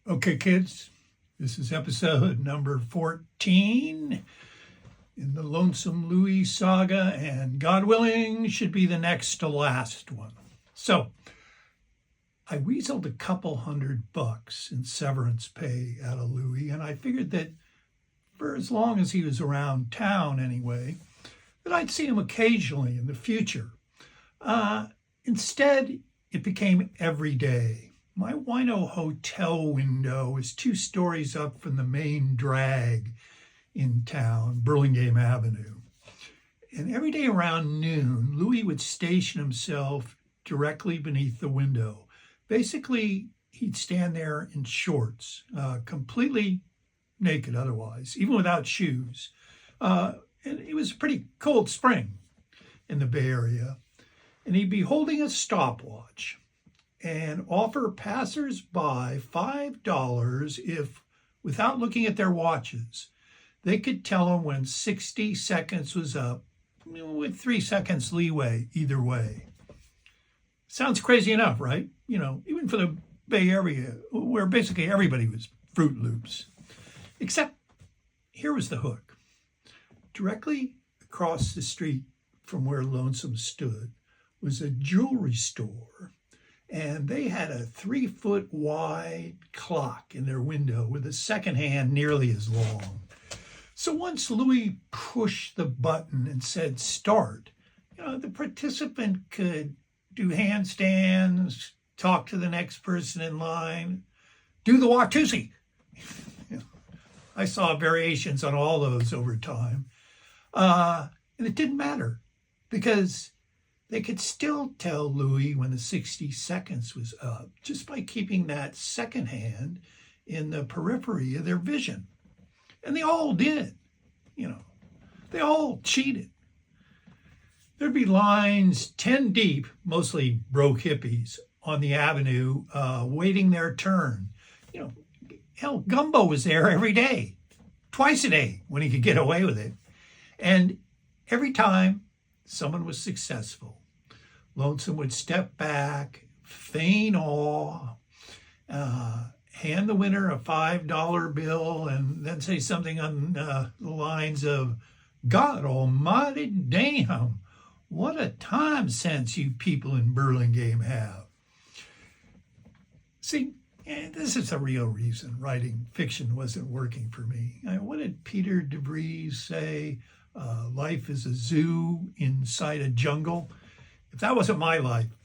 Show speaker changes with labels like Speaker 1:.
Speaker 1: Okay, kids, this is episode number 14 in the Lonesome Louie saga, and God willing, should be the next to last one. So, I weaseled a couple $100 in severance pay out of Louie, and I figured that for as long as he was around town anyway, that I'd see him occasionally in the future. Instead, it became every day. My Wino hotel window is 2 stories up from the main drag in town, Burlingame Avenue. And every day around noon, Louis would station himself directly beneath the window. Basically, he'd stand there in shorts, completely naked otherwise, even without shoes. And it was a pretty cold spring in the Bay Area. And he'd be holding a stopwatch and offer passers-by $5 if, without looking at their watches, they could tell him when 60 seconds was up, with 3 seconds leeway either way. Sounds crazy enough, right? Even for the Bay Area, where basically everybody was Fruit Loops. Except, here was the hook. Directly across the street from where Lonesome stood was a jewelry store, and they had a 3-foot wide clock in their window with a second hand nearly as long. So once Louis pushed the button and said start, the participant could do handstands, talk to the next person in line, do the Watusi. I saw variations on all those over time. And it didn't matter because they could still tell Louis when the 60 seconds was up just by keeping that second hand in the periphery of their vision. And they all did, They all cheated. There'd be lines 10 deep, mostly broke hippies, on the avenue waiting their turn. Hell, Gumbo was there every day, twice a day when he could get away with it. And every time someone was successful, Lonesome would step back, feign awe, hand the winner a $5 bill, and then say something on the lines of, "God almighty damn, what a time sense you people in Burlingame have." See, this is the real reason writing fiction wasn't working for me. What did Peter DeVries say? Life is a zoo inside a jungle. If that wasn't my life,